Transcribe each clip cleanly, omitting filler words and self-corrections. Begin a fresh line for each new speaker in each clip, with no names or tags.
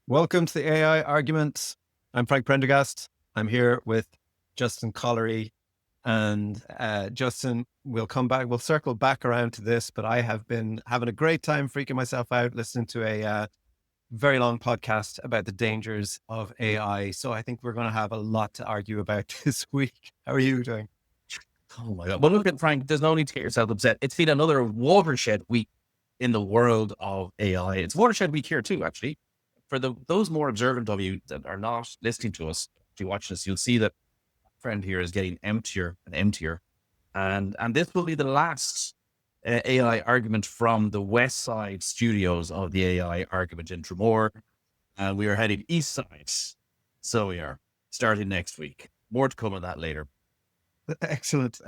Welcome to the AI Argument. I'm Frank Prendergast. I'm here with Justin Collery. And Justin, we'll circle back around to this, but I have been having a great time freaking myself out listening to a very long podcast about the dangers of AI. So I think we're going to have a lot to argue about this week. How are you doing?
Oh my God. Well, look at Frank, there's no need to get yourself upset. It's been another watershed week in the world of AI. It's watershed week here too, actually. For those more observant of you that are not listening to us, if you watch this, you'll see that friend here is getting emptier and emptier. And this will be the last AI argument from the West Side studios of the AI argument in Tremor. And we are heading east side. So we are starting next week. More to come on that later.
Excellent.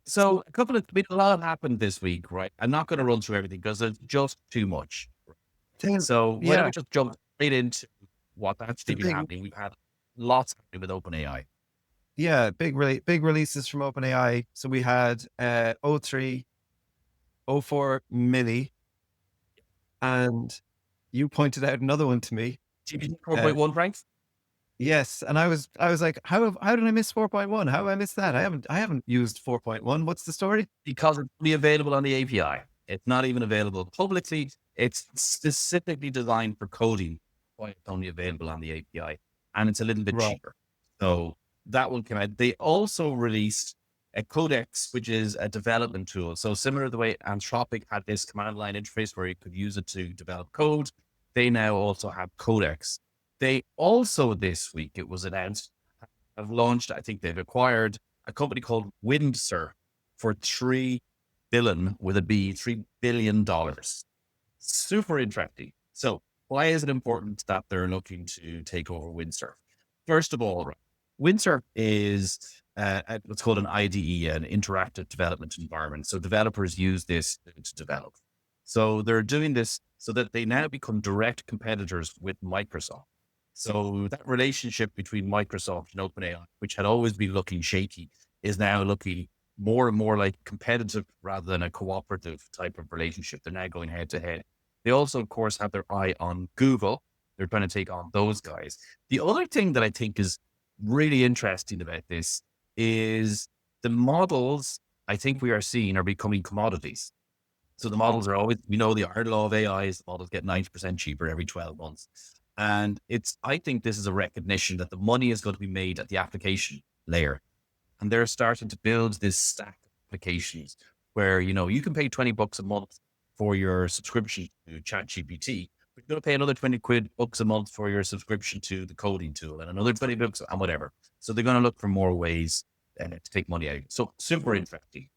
So a lot happened this week, right? I'm not going to run through everything because there's just too much. So why don't we just jump right into what's actually been happening? We've had lots happening with OpenAI.
Yeah, big releases from OpenAI. So we had O3, O4 Mini, and you pointed out another one to me.
GPT 4.1, Frank?
Yes, and I was like, how did I miss 4.1? How did I miss that? I haven't used 4.1. What's the story?
Because it's only available on the API. It's not even available publicly. It's specifically designed for coding. Why it's only available on the API, and it's a little bit cheaper. So that will come out. They also released a Codex, which is a development tool. So similar to the way Anthropic had this command line interface where you could use it to develop code, they now also have Codex. They also this week, it was announced, have launched, I think they've acquired a company called Windsurf for $3 billion with a B, $3 billion. Super interesting. So why is it important that they're looking to take over Windsurf? First of all, Windsurf is what's called an IDE, an interactive development environment. So developers use this to develop. So they're doing this so that they now become direct competitors with Microsoft. So that relationship between Microsoft and OpenAI, which had always been looking shaky, is now looking more and more like competitive rather than a cooperative type of relationship. They're now going head to head. They also, of course, have their eye on Google. They're trying to take on those guys. The other thing that I think is really interesting about this is the models I think we are seeing are becoming commodities. So the models are always, we know the iron law of AI is the models get 90% cheaper every 12 months. And I think this is a recognition that the money is going to be made at the application layer. And they're starting to build this stack of applications where, you can pay $20 a month for your subscription to ChatGPT, but you're going to pay another $20 a month for your subscription to the coding tool and another $20 and whatever. So they're going to look for more ways to take money out. So super interesting.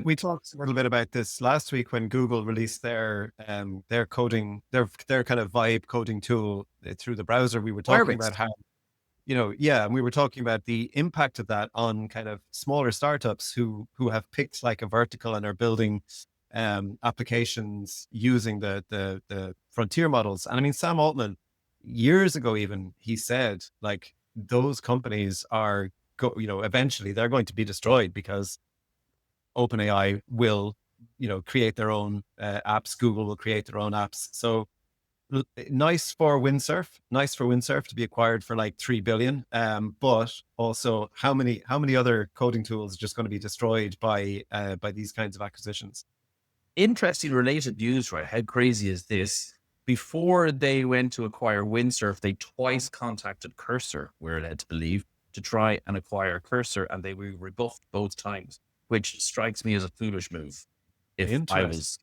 We talked a little bit about this last week when Google released their coding, their kind of vibe coding tool through the browser. We were talking about how, and we were talking about the impact of that on kind of smaller startups who have picked like a vertical and are building applications using the frontier models. And I mean, Sam Altman, years ago even, he said like those companies are eventually they're going to be destroyed because OpenAI will, create their own apps. Google will create their own apps. So nice for Windsurf to be acquired for like $3 billion. But also how many other coding tools are just going to be destroyed by these kinds of acquisitions?
Interesting related news, right? How crazy is this? Before they went to acquire Windsurf, they twice contacted Cursor, we're led to believe, to try and acquire Cursor, and they were rebuffed both times, which strikes me as a foolish move if I was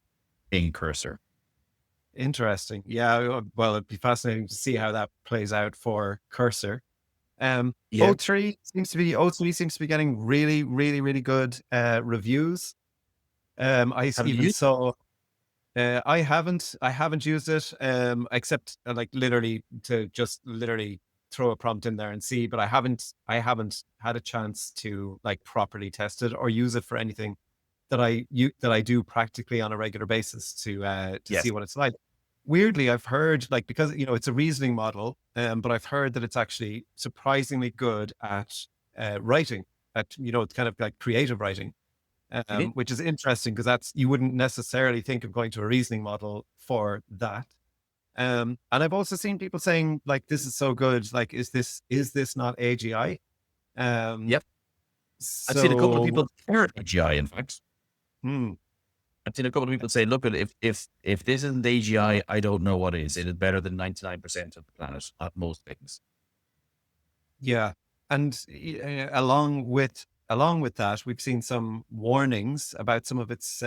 in Cursor.
Interesting. Yeah. Well, it'd be fascinating to see how that plays out for Cursor. O3 seems to be getting really, really, really good reviews. I haven't used it except like literally to just literally throw a prompt in there and see, but I haven't had a chance to like properly test it or use it for anything that I do practically on a regular basis to see what it's like. Weirdly, I've heard like, because it's a reasoning model, but I've heard that it's actually surprisingly good at writing, at it's kind of like creative writing. which is interesting because you wouldn't necessarily think of going to a reasoning model for that. And I've also seen people saying like, this is so good. Like, is this not AGI? Um,
Yep. I've seen a couple of
so,
people compare it to AGI, in fact.
hmm,
I've seen a couple of people say, look, if this isn't AGI, I don't know what is. It is better than 99% of the planet at most things.
yeah. And along with that, we've seen some warnings about some of its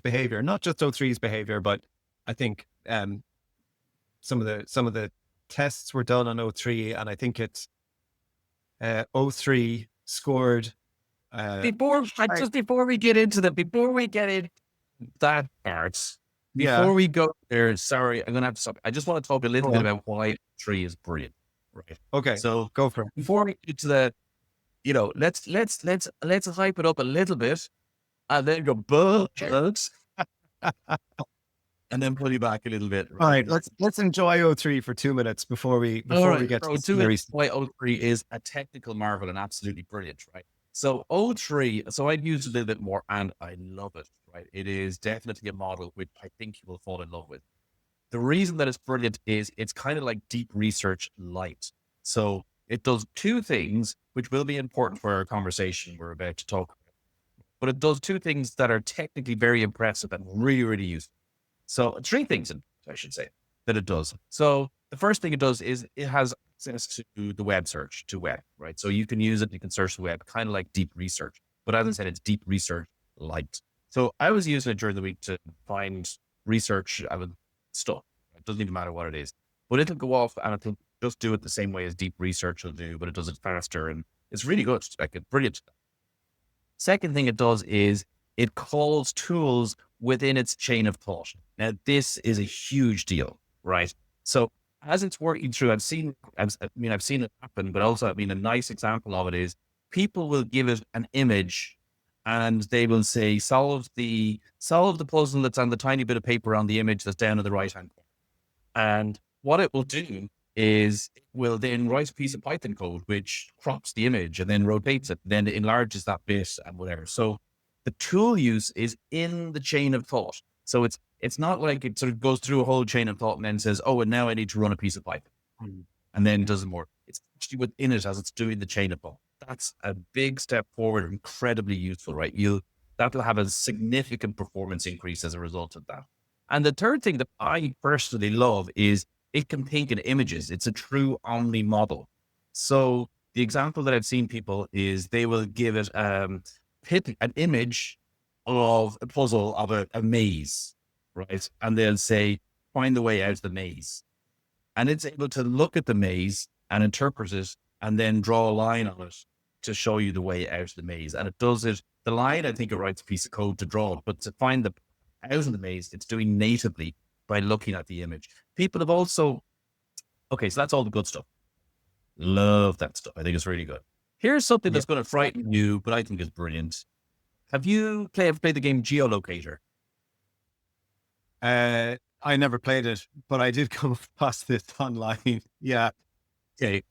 behavior, not just O3's behavior, but I think some of the tests were done on O3, and I think it's O3 scored.
Before we get into that part,
Yeah.
before we go there, sorry, I'm gonna have to stop. I just want to talk a little
Go
bit
on.
about why tree is brilliant, right?
Okay.
So
Go for it.
before we get to the, let's hype it up a little bit, and then go bugs, and then pull you back a little bit,
All
right?
right. Let's enjoy O3 for 2 minutes before we
All right,
get to
bro.
the
Two minutes.
series.
Why O3 is a technical marvel and absolutely brilliant, right? So O3, so I've used it a little bit more, and I love it, right? It is definitely a model which I think you will fall in love with. The reason that it's brilliant is it's kind of like deep research light. So it does two things, which will be important for our conversation we're about to talk about. But it does two things that are technically very impressive and really, really useful. So three things, I should say, that it does. So the first thing it does is it has access to the web search, to web, right? So you can use it, you can search the web, kind of like deep research. But as I said, it's deep research light. So I was using it during the week to find research stuff. It doesn't even matter what it is. But it'll go off and it'll just do it the same way as deep research will do, but it does it faster. And it's really good, like it's brilliant. Second thing it does is it calls tools within its chain of thought. Now, this is a huge deal, right? So as it's working through, I've seen it happen, but also, a nice example of it is people will give it an image and they will say, solve the puzzle that's on the tiny bit of paper on the image that's down in the right-hand corner. And what it will do is it will then write a piece of Python code, which crops the image and then rotates it, then it enlarges that bit and whatever. So the tool use is in the chain of thought. So it's not like it sort of goes through a whole chain of thought and then says, oh, and now I need to run a piece of Python. And then does more. It's actually within it as it's doing the chain of thought. That's a big step forward, incredibly useful, right? That'll have a significant performance increase as a result of that. And the third thing that I personally love is it can think in images. It's a true omni model. So the example that I've seen people is they will give it hit an image of a puzzle of a maze, right? And they'll say, find the way out of the maze. And it's able to look at the maze and interpret it and then draw a line on it to show you the way out of the maze. And it does it, the line, I think it writes a piece of code to draw it, but to find the out of the maze, it's doing natively by looking at the image. People have also, okay, so that's all the good stuff. Love that stuff. I think it's really good. Here's something that's going to frighten you, but I think is brilliant. Have you ever played the game Geolocator?
I never played it, but I did come across this online. Yeah.
Okay.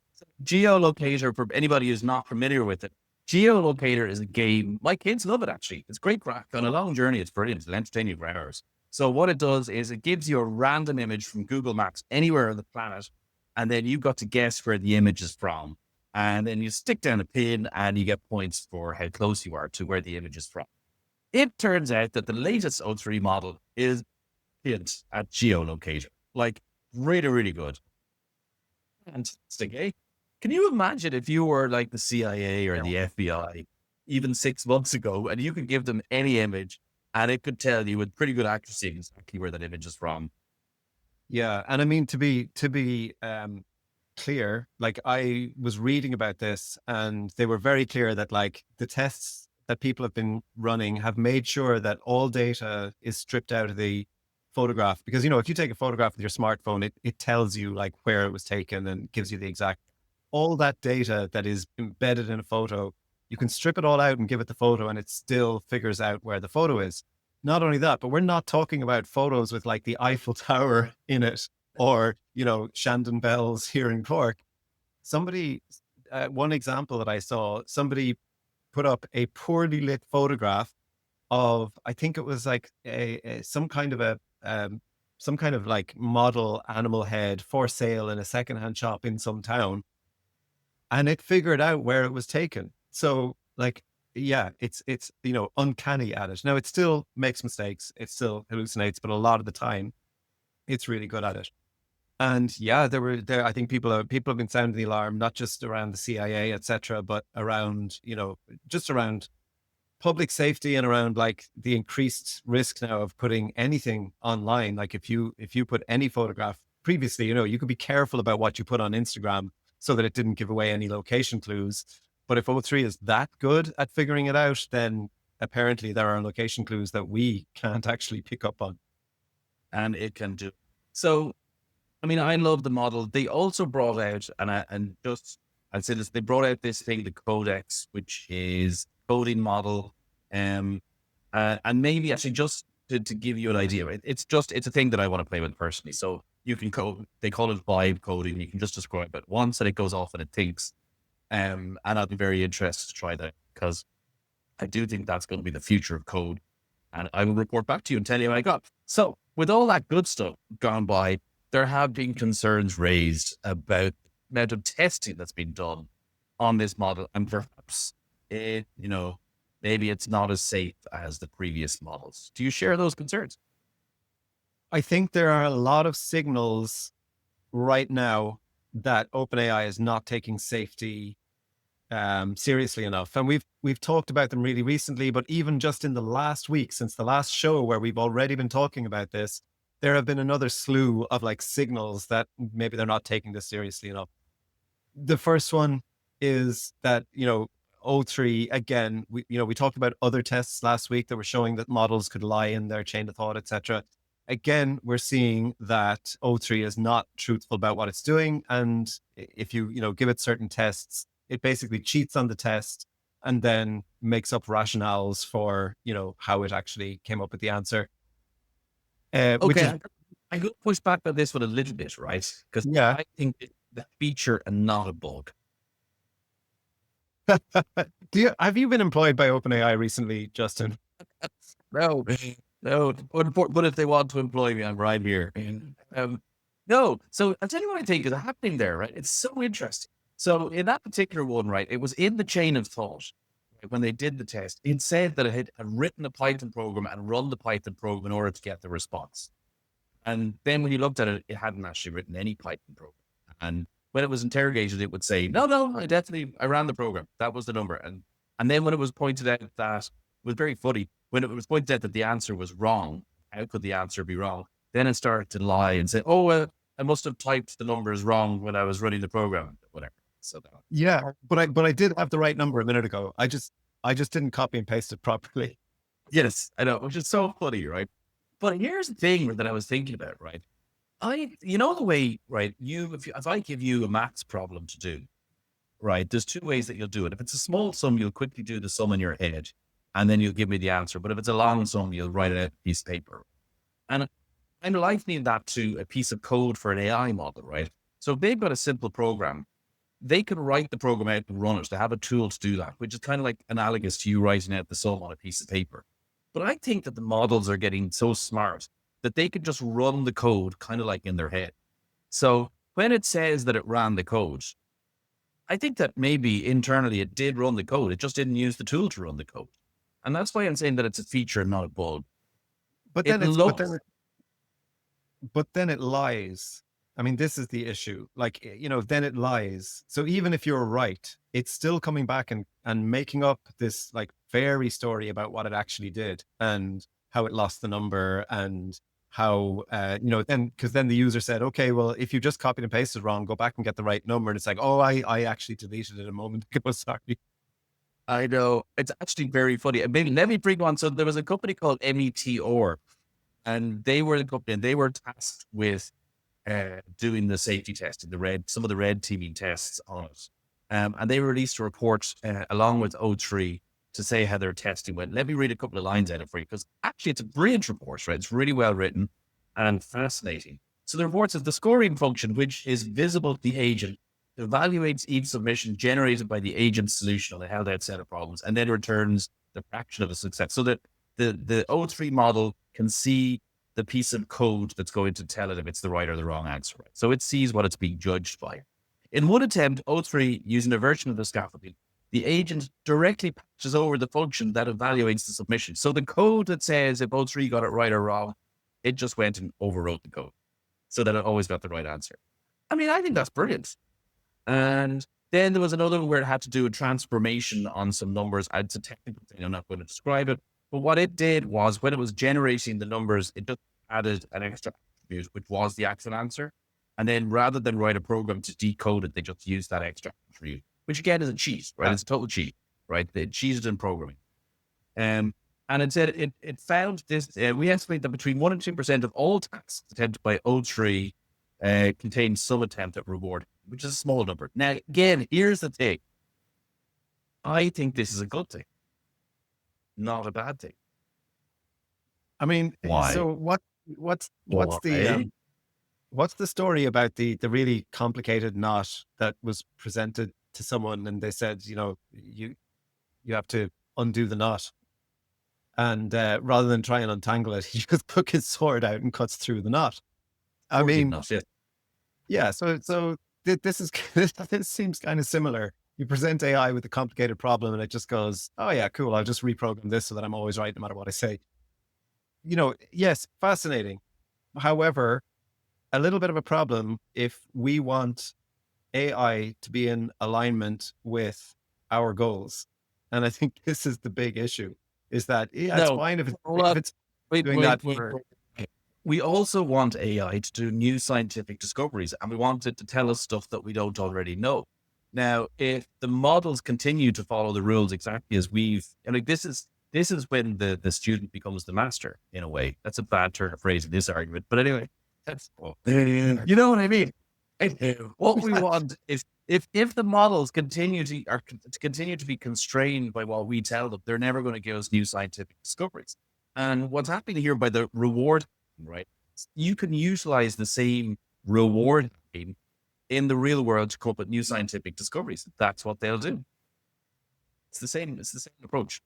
Geolocator, for anybody who's not familiar with it, Geolocator is a game. My kids love it, actually. It's great crack. On a long journey, it's brilliant. It'll entertain you for hours. So what it does is it gives you a random image from Google Maps anywhere on the planet, and then you've got to guess where the image is from. And then you stick down a pin and you get points for how close you are to where the image is from. It turns out that the latest O3 model is hint at geolocator. Like, really, really good. Fantastic, eh? Can you imagine if you were like the CIA or the FBI even 6 months ago and you could give them any image and it could tell you with pretty good accuracy exactly where that image is from?
Yeah. And I mean, to be clear, like I was reading about this and they were very clear that like the tests that people have been running have made sure that all data is stripped out of the photograph. Because, if you take a photograph with your smartphone, it tells you like where it was taken and gives you the exact, all that data that is embedded in a photo, you can strip it all out and give it the photo and it still figures out where the photo is. Not only that, but we're not talking about photos with like the Eiffel Tower in it or, Shandon Bells here in Cork. Somebody, one example that I saw, somebody put up a poorly lit photograph of, I think it was like some kind of like model animal head for sale in a secondhand shop in some town, and it figured out where it was taken. So like, yeah, it's uncanny at it. Now it still makes mistakes, it still hallucinates, but a lot of the time it's really good at it. And yeah, there. I think people have been sounding the alarm, not just around the CIA, etc., but around just around public safety and around like the increased risk now of putting anything online. Like if you put any photograph previously, you could be careful about what you put on Instagram so that it didn't give away any location clues. But if O3 is that good at figuring it out, then apparently there are location clues that we can't actually pick up on.
And it can do. So, I mean, I love the model. They also brought out, I'd say this, they brought out this thing, the Codex, which is coding model. And maybe actually just to give you an idea, it's a thing that I want to play with personally. So you can code, they call it vibe coding. You can just describe it once and it goes off and it thinks. And I'll be very interested to try that because I do think that's going to be the future of code. And I will report back to you and tell you what I got. So with all that good stuff gone by, there have been concerns raised about the amount of testing that's been done on this model. And perhaps, maybe it's not as safe as the previous models. Do you share those concerns?
I think there are a lot of signals right now that OpenAI is not taking safety seriously enough. And we've talked about them really recently, but even just in the last week, since the last show where we've already been talking about this, there have been another slew of like signals that maybe they're not taking this seriously enough. The first one is that, O3, again, we talked about other tests last week that were showing that models could lie in their chain of thought, etc. Again, we're seeing that O3 is not truthful about what it's doing. And if you give it certain tests, it basically cheats on the test and then makes up rationales for, how it actually came up with the answer.
Okay, I could push back on this one a little bit, right? Because
Yeah.
I think it's the feature and not a bug.
Have you been employed by OpenAI recently, Justin?
No, no. But if they want to employ me, I'm right here. No. So I'll tell you what I think is happening there, right? It's so interesting. So in that particular one, right, it was in the chain of thought. Right, when they did the test, it said that it had written a Python program and run the Python program in order to get the response. And then when you looked at it, it hadn't actually written any Python program. And when it was interrogated, it would say, no, I ran the program. That was the number. And then when it was pointed out that, it was very funny, when it was pointed out that the answer was wrong, how could the answer be wrong? Then it started to lie and say, I must have typed the numbers wrong when I was running the program, whatever. So
yeah, but I did have the right number a minute ago. I just didn't copy and paste it properly.
Yes, I know, which is so funny, right? But here's the thing that I was thinking about, right? The way, right? If I give you a maths problem to do, right? There's two ways that you'll do it. If it's a small sum, you'll quickly do the sum in your head, and then you'll give me the answer. But if it's a long sum, you'll write it out on a piece of paper. And I'm likening that to a piece of code for an AI model, right? So if they've got a simple program, they can write the program out and run it. They have a tool to do that, which is kind of like analogous to you writing out the sum on a piece of paper. But I think that the models are getting so smart that they can just run the code kind of like in their head. So when it says that it ran the code, I think that maybe internally it did run the code. It just didn't use the tool to run the code. And that's why I'm saying that it's a feature and not a bug.
But then it lies. I mean, this is the issue. Like, then it lies. So even if you're right, it's still coming back and making up this like fairy story about what it actually did and how it lost the number and how, because then the user said, okay, well, if you just copied and pasted wrong, go back and get the right number. And it's like, oh, I actually deleted it a moment ago. Sorry.
I know. It's actually very funny. Maybe let me bring one. So there was a company called METR, and they were the company, and they were tasked with doing the safety testing, some of the red teaming tests on it. And they released a report along with O3 to say how their testing went. Let me read a couple of lines out of it for you, because actually it's a brilliant report, right? It's really well written and fascinating. So the report says the scoring function, which is visible to the agent, evaluates each submission generated by the agent's solution on a held out set of problems, and then returns the fraction of a success. So that the O3 model can see the piece of code that's going to tell it if it's the right or the wrong answer. Right? So it sees what it's being judged by. In one attempt, O3, using a version of the scaffolding, the agent directly patches over the function that evaluates the submission. So the code that says if O3 got it right or wrong, it just went and overwrote the code so that it always got the right answer. I mean, I think that's brilliant. And then there was another one where it had to do a transformation on some numbers. It's a technical thing. I'm not going to describe it. But what it did was when it was generating the numbers, it just added an extra attribute, which was the actual answer. And then rather than write a program to decode it, they just used that extra attribute, which again is a cheat, right? It's a total cheat, right? They cheated in programming. And it said it found this, we estimate that between 1% and 2% of all tasks attempted by O3 contain some attempt at reward, which is a small number. Now, again, here's the thing. I think this is a good thing, not a bad thing.
I mean,
Why?
so what's the story about the really complicated knot that was presented to someone and they said, you have to undo the knot. And rather than try and untangle it, he just took his sword out and cuts through the knot. I mean, yeah. So this seems kind of similar. You present AI with a complicated problem and it just goes, oh yeah, cool. I'll just reprogram this so that I'm always right no matter what I say. Yes, fascinating. However, a little bit of a problem if we want AI to be in alignment with our goals. And I think this is the big issue, is that it's fine if it's doing that.
We also want AI to do new scientific discoveries, and we want it to tell us stuff that we don't already know. Now, if the models continue to follow the rules exactly as this is when the student becomes the master in a way. That's a bad turn of phrase in this argument, but anyway, you know what I mean? What we want is if the models continue to be constrained by what we tell them, they're never going to give us new scientific discoveries. And what's happening here by the reward, right? You can utilize the same reward in the real world to come up with new scientific discoveries. That's what they'll do. It's the same approach.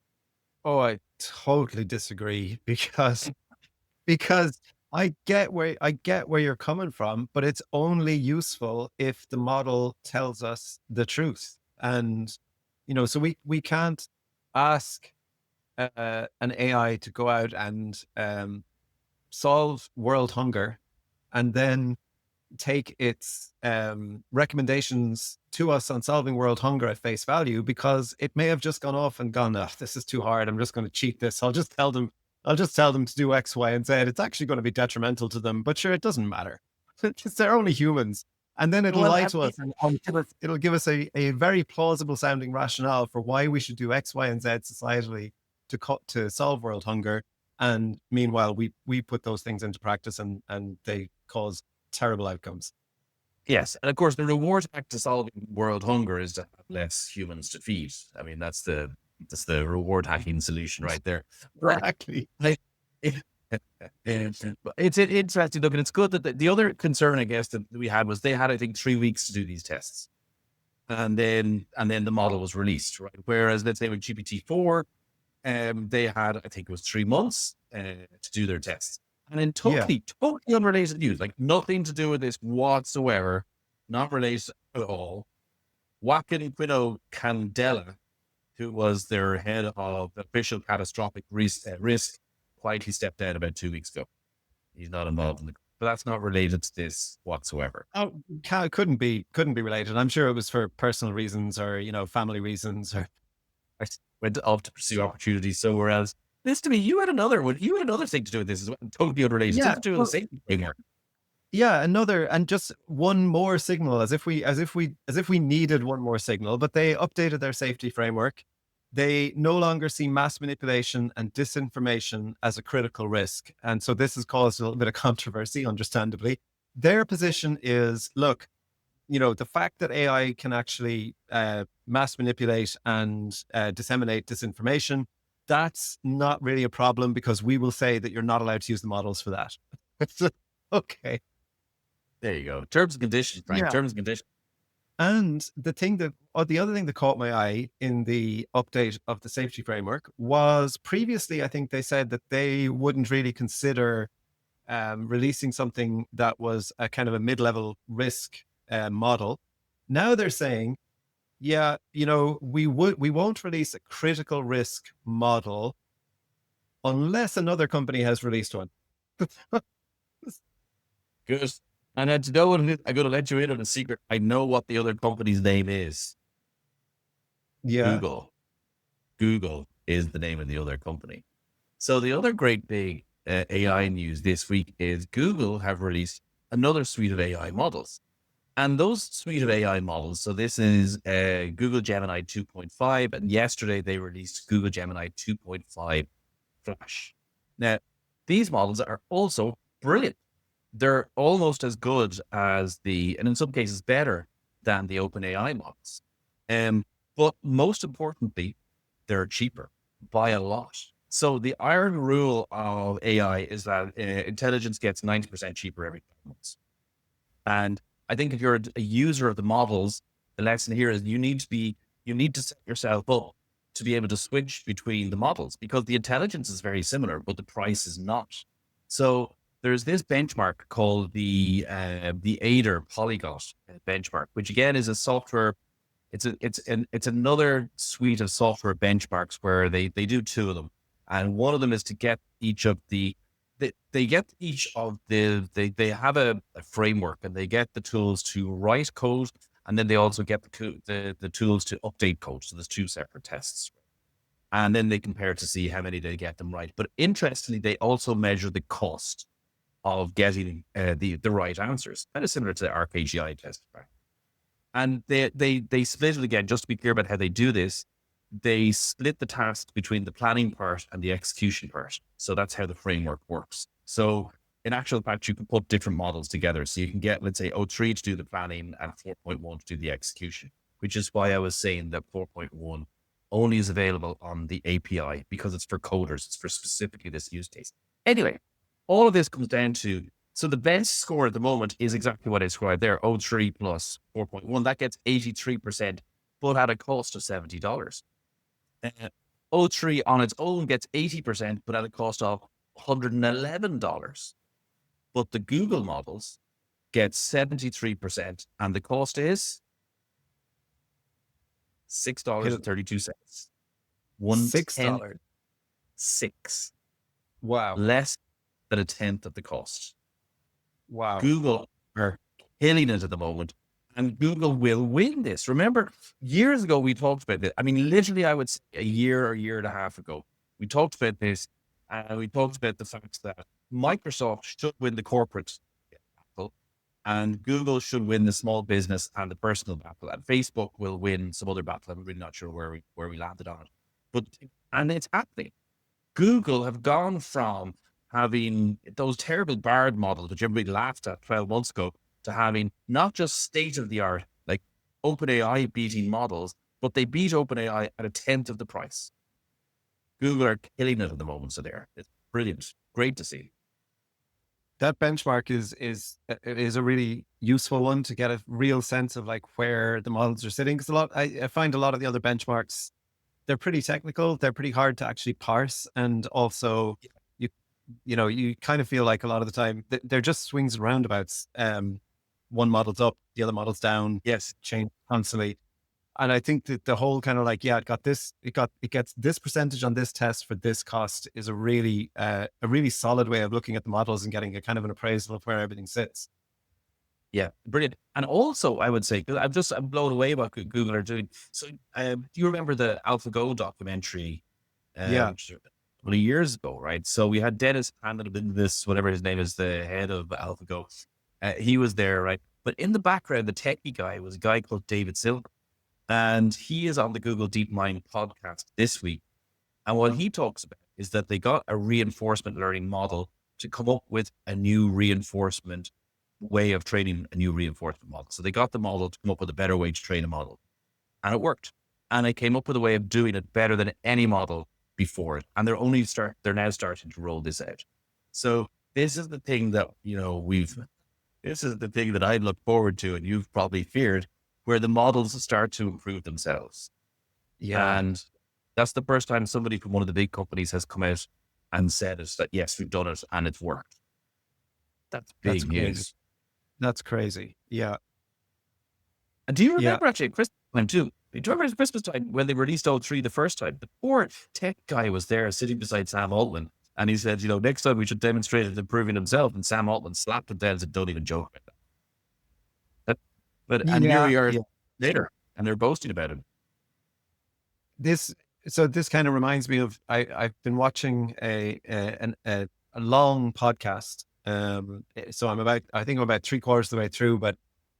Oh, I totally disagree because I get where you're coming from, but it's only useful if the model tells us the truth. And so we can't ask an AI to go out and solve world hunger and then take its recommendations to us on solving world hunger at face value, because it may have just gone off and gone, oh, this is too hard. I'm just going to cheat this. I'll just tell them to do X, Y, and Z. It's actually going to be detrimental to them, but sure, it doesn't matter. They're only humans. And then it'll lie to us. It'll give us a very plausible sounding rationale for why we should do X, Y, and Z societally to solve world hunger. And meanwhile, we put those things into practice and they cause terrible outcomes.
Yes. And of course, the reward back to solving world hunger is to have less humans to feed. I mean, that's the reward hacking solution right there.
Exactly.
It's interesting. Look, and it's good that the other concern, I guess, that we had was they had, I think, 3 weeks to do these tests. And then the model was released, right? Whereas, let's say with GPT-4, they had, I think it was 3 months to do their tests. And in totally unrelated news, like nothing to do with this whatsoever, not related at all, Joaquin Quino Candela, who was their head of official catastrophic risk, quietly stepped down about 2 weeks ago. He's not involved in but that's not related to this whatsoever.
Oh, couldn't be related. I'm sure it was for personal reasons or, family reasons, or
went off to pursue opportunities somewhere else. This to me, you had another thing to do with this as well, totally unrelated.
Yeah,
to do with the same framework.
Yeah, and just one more signal, as if we needed one more signal. But they updated their safety framework. They no longer see mass manipulation and disinformation as a critical risk, and so this has caused a little bit of controversy, understandably. Their position is, look, the fact that AI can actually mass manipulate and disseminate disinformation, that's not really a problem because we will say that you're not allowed to use the models for that. Okay.
There you go. Terms and conditions, Frank.
Yeah.
Terms and conditions.
And the other thing that caught my eye in the update of the safety framework was previously, I think they said that they wouldn't really consider releasing something that was a kind of a mid-level risk model. Now they're saying, yeah, we won't release a critical risk model unless another company has released one.
Good. And to know what it is, I'm going to let you in on a secret. I know what the other company's name is.
Yeah.
Google is the name of the other company. So the other great big AI news this week is Google have released another suite of AI models. And those suite of AI models, so this is Google Gemini 2.5, and yesterday they released Google Gemini 2.5 Flash. Now, these models are also brilliant. They're almost as good as and in some cases better than the OpenAI models. But most importantly, they're cheaper by a lot. So the iron rule of AI is that intelligence gets 90% cheaper every 5 months. And I think if you're a user of the models, the lesson here is you need to set yourself up to be able to switch between the models, because the intelligence is very similar, but the price is not. So there's this benchmark called the ADER Polyglot benchmark, which again is a software. It's another suite of software benchmarks where they do 2 of them, and one of them is to get each of the they have a framework, and they get the tools to write code, and then they also get the tools to update code. So there's 2 separate tests, and then they compare to see how many they get them right. But interestingly, they also measure the cost of getting the right answers, kind of similar to the RKGI test. Right? And they split it again, just to be clear about how they do this. They split the task between the planning part and the execution part. So that's how the framework works. So in actual fact, you can put different models together. So you can get, let's say, O3 to do the planning and 4.1 to do the execution, which is why I was saying that 4.1 only is available on the API, because it's for coders. It's for specifically this use case. Anyway, all of this comes down to, so the best score at the moment is exactly what I described there, O3 plus 4.1. That gets 83%, but at a cost of $70. O3 on its own gets 80%, but at a cost of $111. But the Google models get 73%, and the cost is $6.32.
$6.
$6.
Wow.
Less than a tenth of the cost.
Wow.
Google are killing it at the moment, and Google will win this. Remember, years ago, we talked about this. I mean, literally, I would say a year or year and a half ago, we talked about this, and we talked about the fact that Microsoft should win the corporate battle, and Google should win the small business and the personal battle, and Facebook will win some other battle. I'm really not sure where we landed on it, and it's happening. Google have gone from having those terrible Bard models, which everybody laughed at 12 months ago, to having not just state of the art, like OpenAI beating models, but they beat OpenAI at a tenth of the price. Google are killing it at the moment. So it's brilliant. Great to see.
That benchmark is a really useful one to get a real sense of like where the models are sitting. Because I find a lot of the other benchmarks, they're pretty technical. They're pretty hard to actually parse. And also you kind of feel like a lot of the time they're just swings and roundabouts. One model's up, the other model's down.
Yes.
Change constantly. And I think that the whole kind of like, it gets this percentage on this test for this cost is a really solid way of looking at the models and getting a kind of an appraisal of where everything sits.
Yeah, brilliant. And also, I would say, because I'm blown away what Google are doing. So, do you remember the AlphaGo documentary?
Yeah.
A couple of years ago, right? So we had Dennis Handel in this, whatever his name is, the head of AlphaGo. He was there, right? But in the background, the techie guy was a guy called David Silver. And he is on the Google DeepMind podcast this week. And what he talks about is that they got a reinforcement learning model to come up with a new reinforcement way of training a new reinforcement model. So they got the model to come up with a better way to train a model. And it worked. And they came up with a way of doing it better than any model before it. And they're now starting to roll this out. So this is the thing that, this is the thing that I look forward to, and you've probably feared, where the models start to improve themselves.
Yeah.
And that's the first time somebody from one of the big companies has come out and said is that, yes, we've done it and it's worked. That's
That's
big
crazy.
news.
That's crazy. Yeah.
And do you
Yeah.
remember actually at Christmas time too? Do you remember at Christmas time when they released O3 the first time? The poor tech guy was there sitting beside Sam Altman. And he said, next time we should demonstrate it improving himself. And Sam Altman slapped him down and said, don't even joke about that. And here
Yeah.
we are
Yeah.
later and they're boasting about it.
This kind of reminds me of I've been watching a long podcast. So I think I'm about 3/4 of the way through, but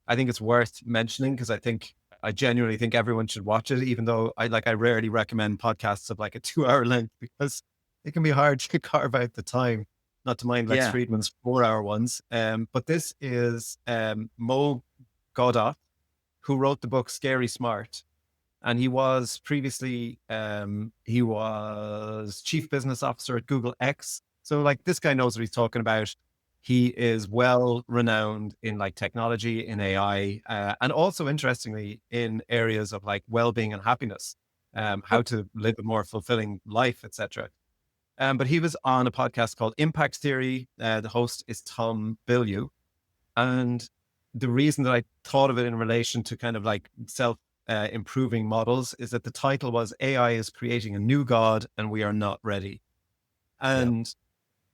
I think it's worth mentioning because I genuinely think everyone should watch it, even though I rarely recommend podcasts of like a 2 hour length because it can be hard to carve out the time. Not to mind Lex
Yeah.
Friedman's 4 hour ones. But this is Mo Gawdat, who wrote the book Scary Smart. And he was previously, he was chief business officer at Google X. So like this guy knows what he's talking about. He is well renowned in like technology, in AI, and also interestingly in areas of like well-being and happiness, how to live a more fulfilling life, etc. But he was on a podcast called Impact Theory. The host is Tom Bilyeu. And the reason that I thought of it in relation to kind of like improving models is that the title was AI is creating a new God and we are not ready. And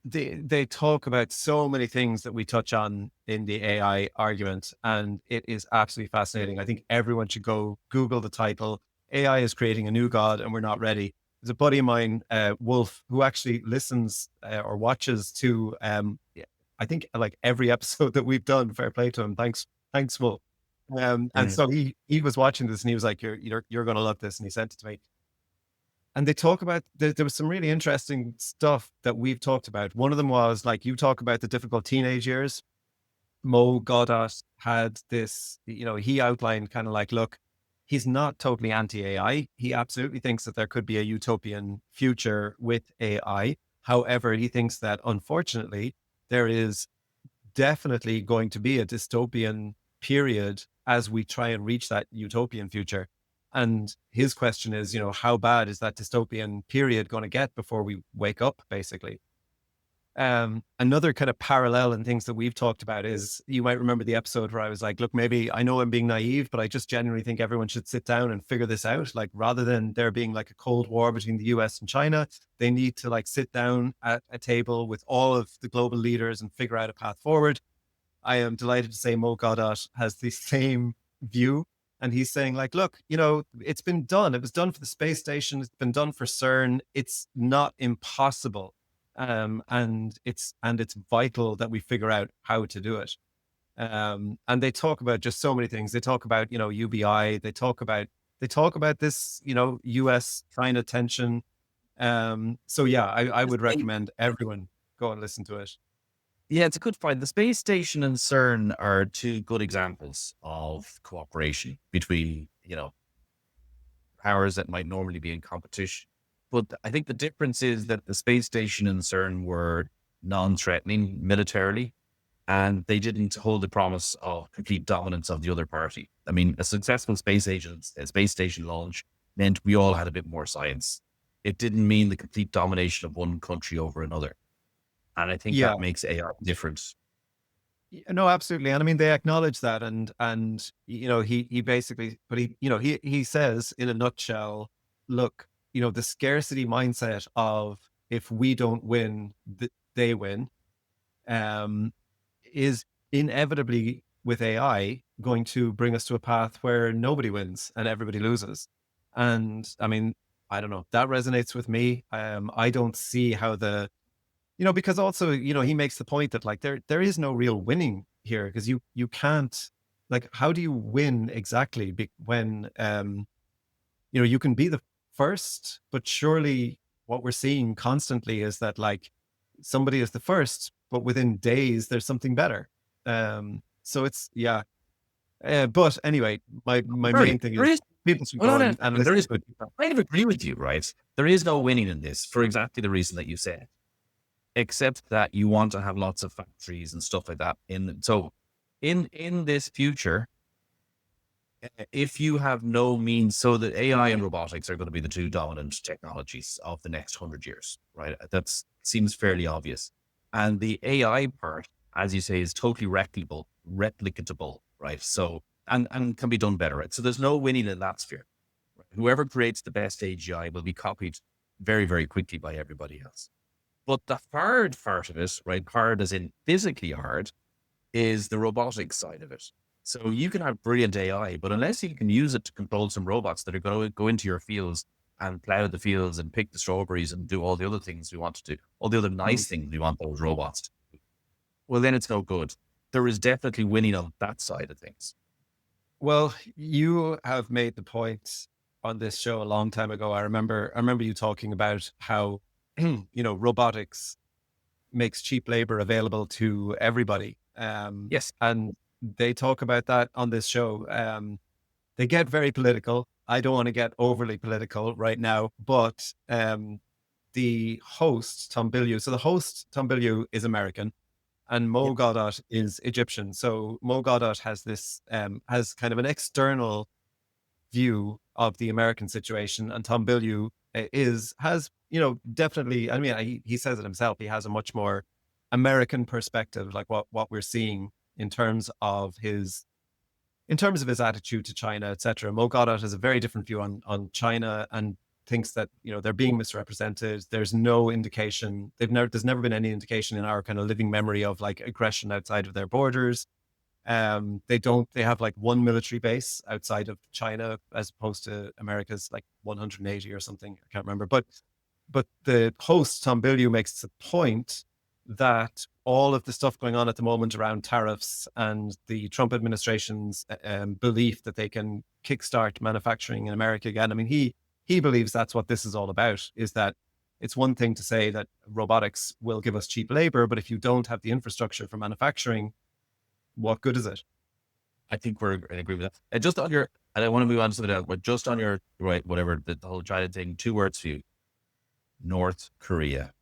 they talk about so many things that we touch on in the AI argument, and it is absolutely fascinating. I think everyone should go Google the title, AI is creating a new God and we're not ready. There's a buddy of mine, Wolf, who actually listens or watches to, I think like every episode that we've done. Fair play to him. Thanks, Wolf. And so he was watching this and he was like, you're going to love this. And he sent it to me. And they talk about, there was some really interesting stuff that we've talked about. One of them was like, you talk about the difficult teenage years. Mo Gawdat had this, he outlined kind of like, look, he's not totally anti-AI. He absolutely thinks that there could be a utopian future with AI. However, he thinks that unfortunately, there is definitely going to be a dystopian period as we try and reach that utopian future. And his question is, how bad is that dystopian period going to get before we wake up, basically? Another kind of parallel and things that we've talked about is, you might remember the episode where I was like, look, maybe I know I'm being naive, but I just genuinely think everyone should sit down and figure this out. Like, rather than there being like a Cold War between the US and China, they need to like sit down at a table with all of the global leaders and figure out a path forward. I am delighted to say Mo Gawdat has the same view. And he's saying like, look, it's been done. It was done for the space station. It's been done for CERN. It's not impossible. And it's vital that we figure out how to do it. And they talk about just so many things. They talk about, UBI. They talk about this, US China tension. So yeah, I would recommend everyone go and listen to it.
Yeah, it's a good point. The space station and CERN are two good examples of cooperation between, powers that might normally be in competition. But I think the difference is that the space station and CERN were non-threatening militarily, and they didn't hold the promise of complete dominance of the other party. I mean, a successful space station launch meant we all had a bit more science. It didn't mean the complete domination of one country over another. And I think that makes AI different.
No, absolutely. And I mean, they acknowledge that. And he basically, but he says in a nutshell, look, the scarcity mindset of if we don't win, they win, is inevitably with AI going to bring us to a path where nobody wins and everybody loses. And I mean, I don't know, that resonates with me. I don't see how because also, he makes the point that like there is no real winning here because you can't, like, how do you win exactly when you can be the first, but surely what we're seeing constantly is that like somebody is the first, but within days there's something better. So it's but anyway, my main thing is people should go and listen to it.
I kind of agree with you, right? There is no winning in this for exactly the reason that you said. Except that you want to have lots of factories and stuff like that. In this future, if you have no means, so the AI and robotics are going to be the two dominant technologies of the next 100 years, right? That seems fairly obvious. And the AI part, as you say, is totally replicatable, right? So, and can be done better, right? So there's no winning in that sphere. Right? Whoever creates the best AGI will be copied very, very quickly by everybody else. But the hard part of it, right? Hard as in physically hard, is the robotics side of it. So you can have brilliant AI, but unless you can use it to control some robots that are going to go into your fields and plow the fields and pick the strawberries and do all the other things we want to do, all the other nice things we want those robots to do, well, then it's no good. There is definitely winning on that side of things.
Well, you have made the point on this show a long time ago. I remember you talking about how, robotics makes cheap labor available to everybody.
Yes.
And they talk about that on this show. They get very political. I don't want to get overly political right now, but the host, Tom Bilyeu, so the host, Tom Bilyeu, is American and Mo
Yep.
Gawdat is Egyptian. So Mo Gawdat has this, has kind of an external view of the American situation, and Tom Bilyeu has definitely. I mean, he says it himself. He has a much more American perspective, like what we're seeing in terms of his attitude to China, etc. Mo Gawdat has a very different view on China and thinks that they're being misrepresented. There's no indication. There's never been any indication in our kind of living memory of like aggression outside of their borders. They have like one military base outside of China as opposed to America's like 180 or something. I can't remember. But the host, Tom Bilyeu, makes the point that all of the stuff going on at the moment around tariffs and the Trump administration's belief that they can kickstart manufacturing in America again. I mean, he believes that's what this is all about, is that it's one thing to say that robotics will give us cheap labor, but if you don't have the infrastructure for manufacturing, what good is it?
I think we're in agreement with that. And just on your, and I want to move on to something else, but just on your, right, whatever, the whole China thing, 2 words for you: North Korea.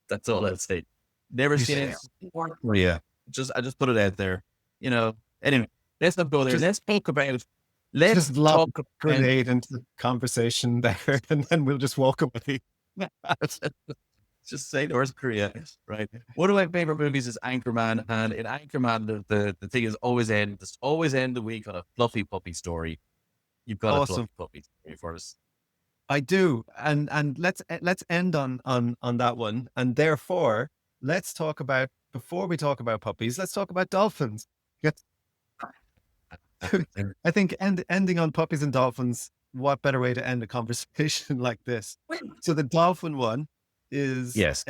That's all I'll say. Never seen it. North Korea. I just put it out there. Anyway, let's not go there. Let's talk about,
Just lob a grenade into the conversation there, and then we'll just walk away.
Just say North Korea, right? One of my favorite movies is Anchorman, and in Anchorman, the thing is always end the week on a fluffy puppy story. You've got a fluffy puppy story for us.
I do, and let's end on that one, and therefore let's talk about, before we talk about puppies, let's talk about dolphins. I think ending on puppies and dolphins, what better way to end a conversation like this? So the dolphin one is
Yes.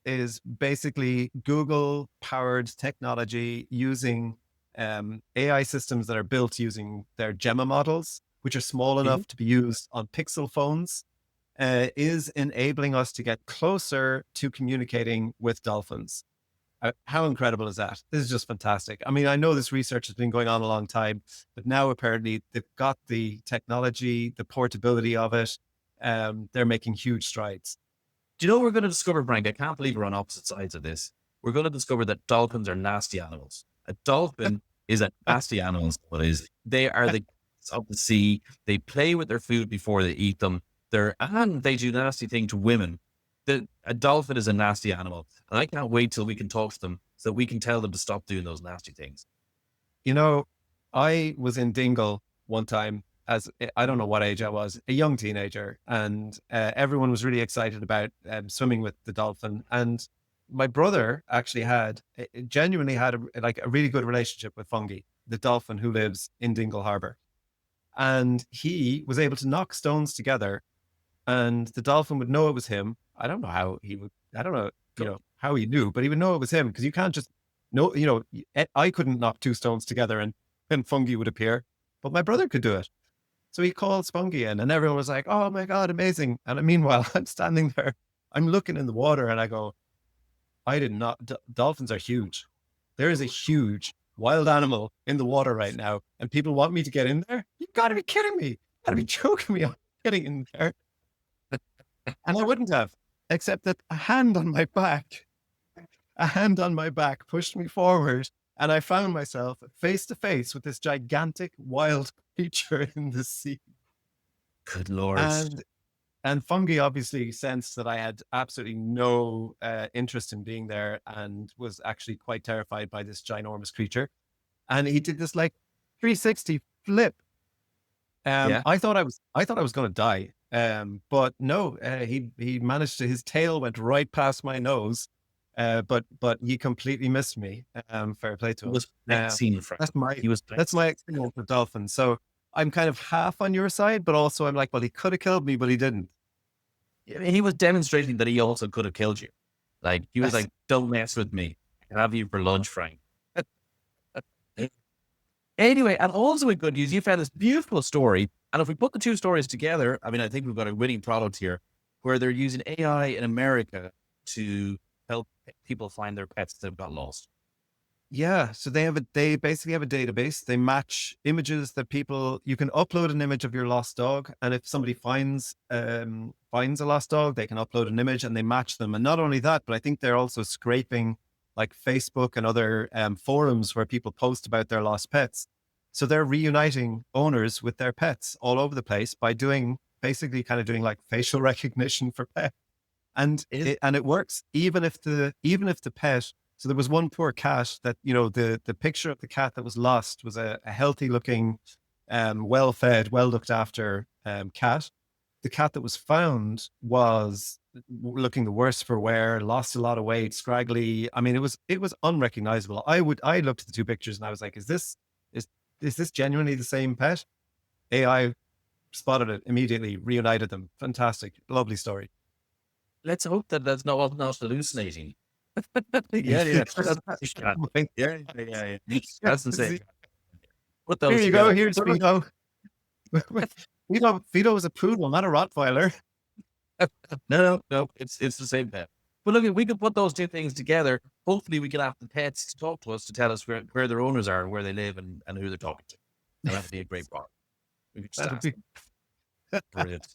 Is basically Google powered technology using AI systems that are built using their Gemma models, which are small enough to be used on Pixel phones, is enabling us to get closer to communicating with dolphins. How incredible is that? This is just fantastic. I mean, I know this research has been going on a long time, but now apparently they've got the technology, the portability of it. They're making huge strides.
Do you know what we're going to discover, Frank? I can't believe we're on opposite sides of this. We're going to discover that dolphins are nasty animals. A dolphin is a nasty animal. What is? They are the of the sea. They play with their food before they eat them. And they do nasty things to women. A dolphin is a nasty animal, and I can't wait till we can talk to them so that we can tell them to stop doing those nasty things.
I was in Dingle one time as, I don't know what age I was, a young teenager, and everyone was really excited about swimming with the dolphin. And my brother actually genuinely had a really good relationship with Fungi, the dolphin who lives in Dingle Harbour. And he was able to knock stones together, and the dolphin would know it was him. I don't know how he would, I don't know, how he knew, but he would know it was him, because you can't just know, I couldn't knock 2 stones together and Fungi would appear, but my brother could do it. So he calls Fungi in, and everyone was like, oh my God, amazing. And meanwhile, I'm standing there, I'm looking in the water, and I go, I did not, dolphins are huge. There is a huge wild animal in the water right now, and people want me to get in there? You've got to be kidding me. You've got to be joking me. I'm getting in there. And I wouldn't have, except that a hand on my back pushed me forward, And I found myself face to face with this gigantic wild creature in the sea.
Good Lord.
And Fungi obviously sensed that I had absolutely no interest in being there and was actually quite terrified by this ginormous creature. And he did this like 360 flip.
Yeah.
I thought I was going to die. But no, he managed to, his tail went right past my nose. But he completely missed me. Fair play to
He
him.
was flexing, Frank. He was
That's
flexing.
my experience with dolphins. So I'm kind of half on your side, but also I'm like, well, he could have killed me, but he didn't.
I mean, he was demonstrating that he also could have killed you. Like, he was like, don't mess with me. I'll have you for lunch, Frank. Anyway, and also with good news, you found this beautiful story. And if we put the two stories together, I mean, I think we've got a winning product here where they're using AI in America to help people find their pets that have got lost.
Yeah, so they basically have a database. They match images that you can upload an image of your lost dog, and if somebody finds a lost dog, they can upload an image and they match them. And not only that, but I think they're also scraping like Facebook and other forums where people post about their lost pets. So they're reuniting owners with their pets all over the place by basically kind of doing like facial recognition for pets. And it works even if the pet. So there was one poor cat that, the picture of the cat that was lost was a healthy looking, well fed, well looked after cat. The cat that was found was looking the worse for wear, lost a lot of weight, scraggly. I mean, it was unrecognizable. I looked at the two pictures and I was like, is this genuinely the same pet? AI spotted it immediately, reunited them. Fantastic, lovely story.
Let's hope that that's not hallucinating. Yeah. That's insane. What those
Here you go. Here's Fido. Fido was a poodle, not a Rottweiler.
No. It's the same pet. But look, if we could put those two things together, hopefully we can have the pets to talk to us to tell us where their owners are and where they live and who they're talking to. And that would be a great product. We could just ask. Brilliant.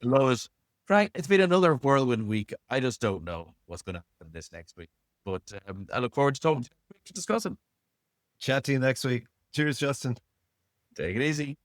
Lois, Frank, it's been another whirlwind week. I just don't know what's going to happen this next week. But I look forward to talking to you, to discussing.
Chat to you next week. Cheers, Justin.
Take it easy.